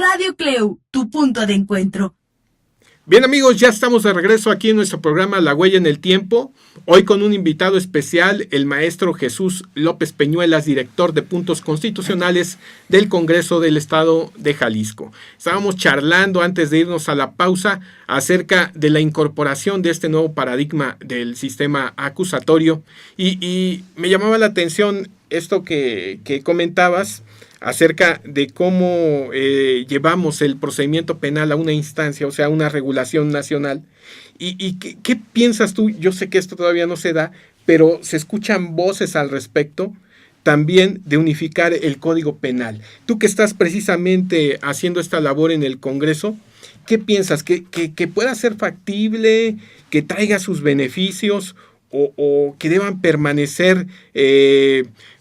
Radio Cleu, tu punto de encuentro. Bien amigos, ya estamos de regreso aquí en nuestro programa La Huella en el Tiempo, hoy con un invitado especial, el maestro Jesús López Peñuelas, director de Puntos Constitucionales del Congreso del Estado de Jalisco. Estábamos charlando antes de irnos a la pausa acerca de la incorporación de este nuevo paradigma del sistema acusatorio y me llamaba la atención esto que comentabas acerca de cómo llevamos el procedimiento penal a una instancia, o sea, una regulación nacional. ¿Y qué piensas tú? Yo sé que esto todavía no se da, pero se escuchan voces al respecto también de unificar el Código Penal. Tú que estás precisamente haciendo esta labor en el Congreso, ¿qué piensas? ¿Que pueda ser factible, que traiga sus beneficios o que deban permanecer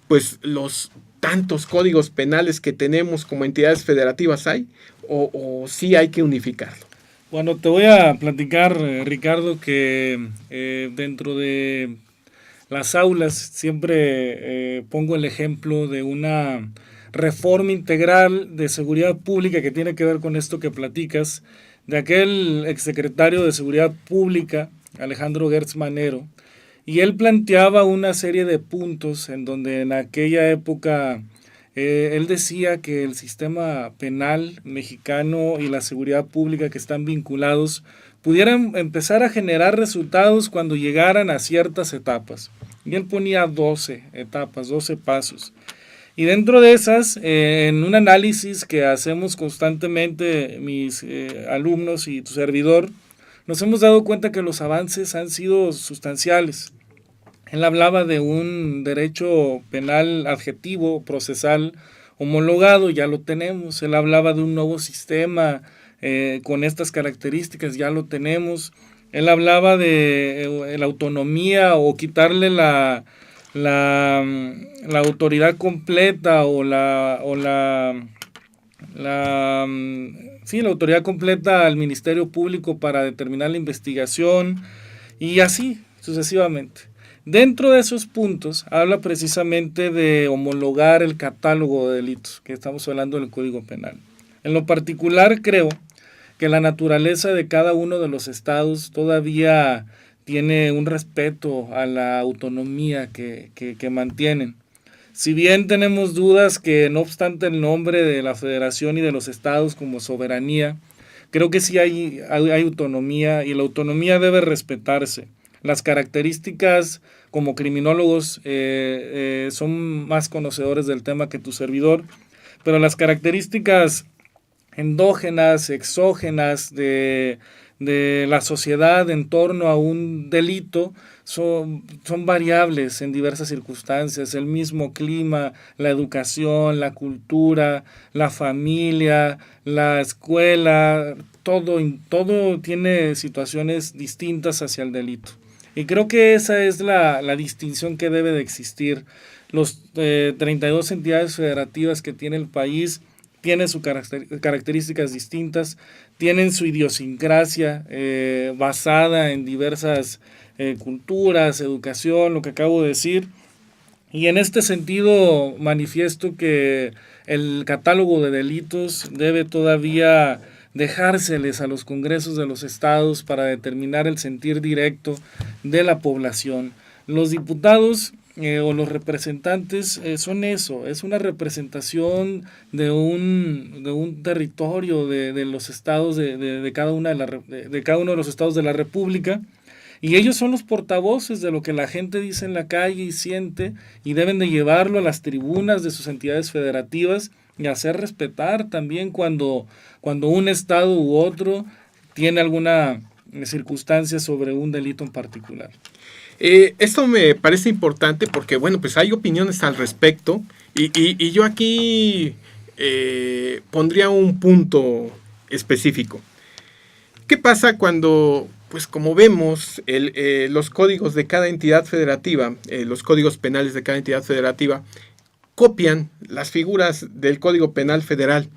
pues los tantos códigos penales que tenemos como entidades federativas hay, o sí hay que unificarlo? Bueno, te voy a platicar, Ricardo, que dentro de las aulas siempre pongo el ejemplo de una reforma integral de seguridad pública que tiene que ver con esto que platicas, de aquel exsecretario de Seguridad Pública, Alejandro Gertz Manero, y él planteaba una serie de puntos en donde en aquella época él decía que el sistema penal mexicano y la seguridad pública que están vinculados pudieran empezar a generar resultados cuando llegaran a ciertas etapas. Y él ponía 12 etapas, 12 pasos. Y dentro de esas, en un análisis que hacemos constantemente mis alumnos y tu servidor, nos hemos dado cuenta que los avances han sido sustanciales. Él hablaba de un derecho penal adjetivo, procesal, homologado, ya lo tenemos. Él hablaba de un nuevo sistema con estas características, ya lo tenemos. Él hablaba de la autonomía o quitarle la autoridad completa la autoridad completa al Ministerio Público para determinar la investigación y así sucesivamente. Dentro de esos puntos habla precisamente de homologar el catálogo de delitos, que estamos hablando del Código Penal. En lo particular creo que la naturaleza de cada uno de los estados todavía tiene un respeto a la autonomía que mantienen. Si bien tenemos dudas que no obstante el nombre de la federación y de los estados como soberanía, creo que sí hay autonomía y la autonomía debe respetarse. Las características como criminólogos son más conocedores del tema que tu servidor, pero las características endógenas, exógenas de la sociedad en torno a un delito son variables en diversas circunstancias, el mismo clima, la educación, la cultura, la familia, la escuela, todo tiene situaciones distintas hacia el delito. Y creo que esa es la distinción que debe de existir. Los 32 entidades federativas que tiene el país tienen sus características distintas, tienen su idiosincrasia basada en diversas culturas, educación, lo que acabo de decir. Y en este sentido manifiesto que el catálogo de delitos debe todavía dejárseles a los congresos de los estados para determinar el sentir directo de la población. Los diputados o los representantes son eso, es una representación de un territorio de los estados de cada uno de los estados de la República, y ellos son los portavoces de lo que la gente dice en la calle y siente, y deben de llevarlo a las tribunas de sus entidades federativas y hacer respetar también cuando un estado u otro tiene alguna circunstancia sobre un delito en particular. Esto me parece importante porque, bueno, pues hay opiniones al respecto y yo aquí pondría un punto específico. ¿Qué pasa cuando, pues como vemos, los códigos de cada entidad federativa, los códigos penales de cada entidad federativa, copian las figuras del Código Penal Federal?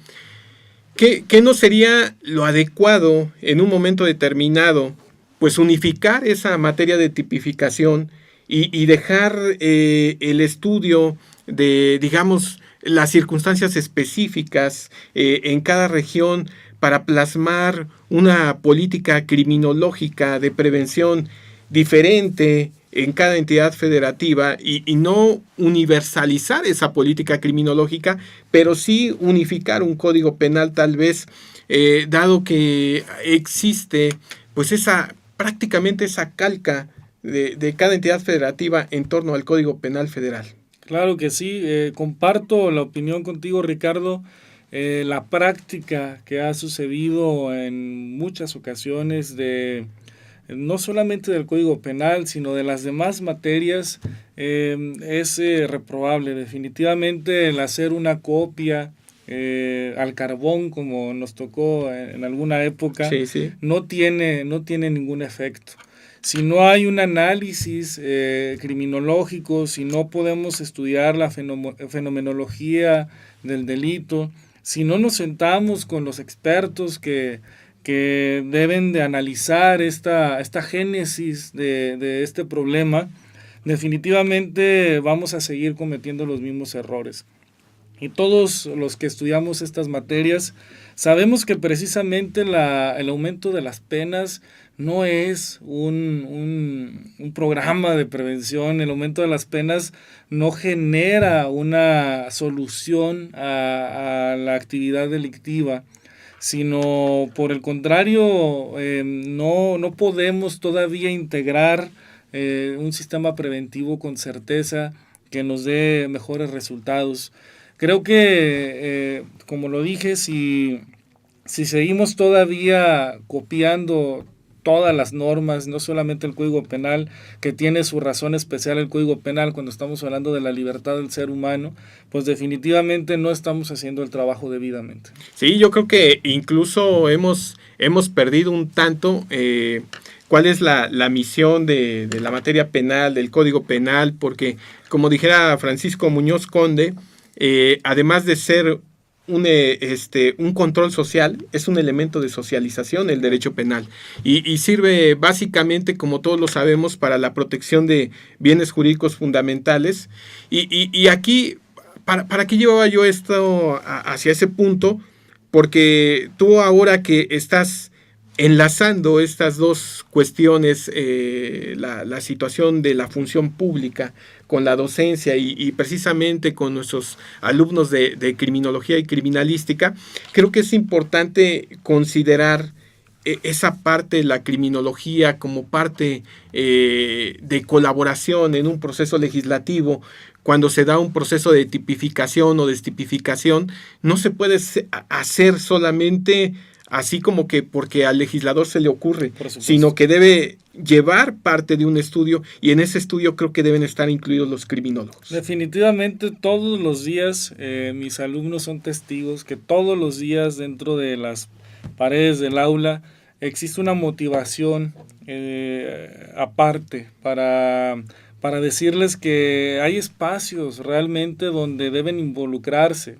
¿Qué no sería lo adecuado en un momento determinado, pues unificar esa materia de tipificación y dejar el estudio de, digamos, las circunstancias específicas en cada región para plasmar una política criminológica de prevención diferente en cada entidad federativa y no universalizar esa política criminológica, pero sí unificar un código penal tal vez, dado que existe pues prácticamente esa calca de cada entidad federativa en torno al Código Penal Federal. Claro que sí, comparto la opinión contigo, Ricardo. La práctica que ha sucedido en muchas ocasiones no solamente del Código Penal, sino de las demás materias, es reprobable. Definitivamente el hacer una copia al carbón, como nos tocó en alguna época, sí. no tiene ningún efecto. Si no hay un análisis criminológico, si no podemos estudiar la fenomenología del delito, si no nos sentamos con los expertos que deben de analizar esta génesis de este problema, definitivamente vamos a seguir cometiendo los mismos errores. Y todos los que estudiamos estas materias sabemos que precisamente el aumento de las penas no es un programa de prevención. El aumento de las penas no genera una solución a la actividad delictiva, sino por el contrario, no podemos todavía integrar un sistema preventivo con certeza que nos dé mejores resultados. Creo que, como lo dije, si seguimos todavía copiando todas las normas, no solamente el Código Penal, que tiene su razón especial el Código Penal cuando estamos hablando de la libertad del ser humano, pues definitivamente no estamos haciendo el trabajo debidamente. Sí, yo creo que incluso hemos perdido un tanto cuál es la misión de la materia penal, del Código Penal, porque como dijera Francisco Muñoz Conde, además de ser un control social, es un elemento de socialización el derecho penal y sirve básicamente, como todos lo sabemos, para la protección de bienes jurídicos fundamentales y aquí, ¿para qué llevaba yo esto hacia ese punto? Porque tú ahora que estás enlazando estas dos cuestiones, la situación de la función pública con la docencia y precisamente con nuestros alumnos de criminología y criminalística, creo que es importante considerar esa parte de la criminología como parte de colaboración en un proceso legislativo. Cuando se da un proceso de tipificación o destipificación, no se puede hacer solamente así como que porque al legislador se le ocurre, sino que debe llevar parte de un estudio y en ese estudio creo que deben estar incluidos los criminólogos. Definitivamente todos los días mis alumnos son testigos que todos los días dentro de las paredes del aula existe una motivación aparte para decirles que hay espacios realmente donde deben involucrarse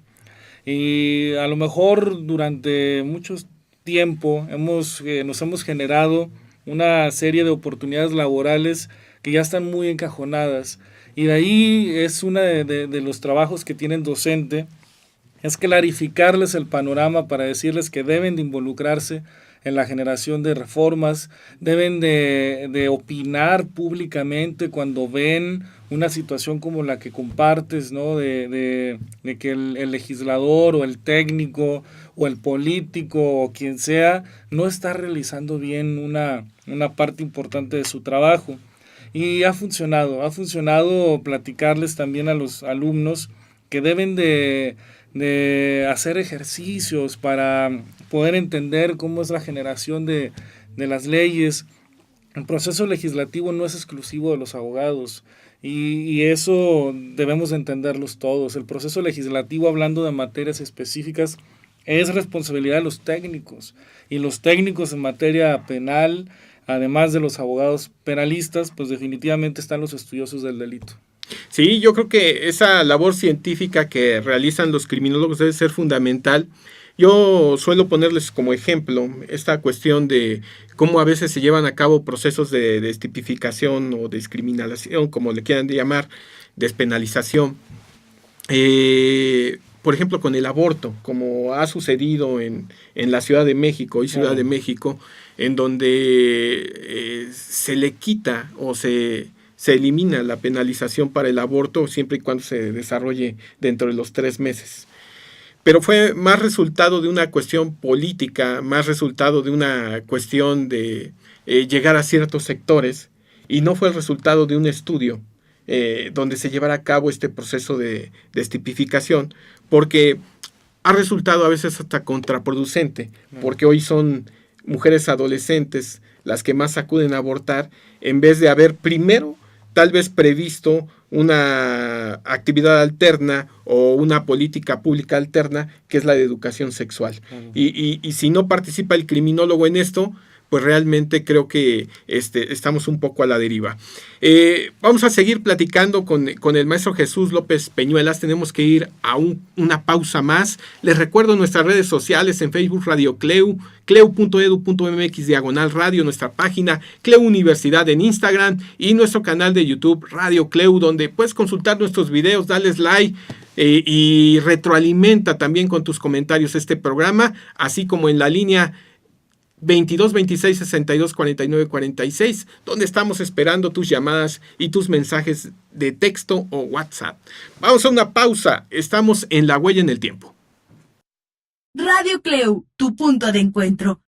y a lo mejor durante mucho tiempo nos hemos generado una serie de oportunidades laborales que ya están muy encajonadas y de ahí es uno de los trabajos que tiene el docente, es clarificarles el panorama para decirles que deben de involucrarse en la generación de reformas, deben de opinar públicamente cuando ven una situación como la que compartes, ¿no? de que el legislador o el técnico o el político o quien sea no está realizando bien una parte importante de su trabajo. Y ha funcionado platicarles también a los alumnos que deben de hacer ejercicios para poder entender cómo es la generación de las leyes. El proceso legislativo no es exclusivo de los abogados y eso debemos entenderlos todos. El proceso legislativo, hablando de materias específicas, es responsabilidad de los técnicos y los técnicos en materia penal, además de los abogados penalistas, pues definitivamente están los estudiosos del delito. Sí, yo creo que esa labor científica que realizan los criminólogos debe ser fundamental. Yo suelo ponerles como ejemplo esta cuestión de cómo a veces se llevan a cabo procesos de destipificación o discriminación, como le quieran llamar, despenalización. por ejemplo, con el aborto, como ha sucedido en la Ciudad de México y Ciudad de México, en donde se le quita o se elimina la penalización para el aborto siempre y cuando se desarrolle dentro de los 3 meses. Pero fue más resultado de una cuestión política, más resultado de una cuestión de llegar a ciertos sectores, y no fue el resultado de un estudio donde se llevara a cabo este proceso de destipificación, porque ha resultado a veces hasta contraproducente, porque hoy son mujeres adolescentes las que más acuden a abortar, en vez de haber primero tal vez previsto una actividad alterna o una política pública alterna, que es la de educación sexual. Y si no participa el criminólogo en esto, pues realmente creo que estamos un poco a la deriva. Vamos a seguir platicando con el maestro Jesús López Peñuelas. Tenemos que ir a una pausa más. Les recuerdo nuestras redes sociales: en Facebook Radio Cleu, cleu.edu.mx/radio, nuestra página Cleu Universidad en Instagram, y nuestro canal de YouTube Radio Cleu, donde puedes consultar nuestros videos, darles like y retroalimenta también con tus comentarios este programa, así como en la línea 22 26 62 49 46, donde estamos esperando tus llamadas y tus mensajes de texto o WhatsApp. Vamos a una pausa. Estamos en La Huella en el Tiempo. Radio Cleu, tu punto de encuentro.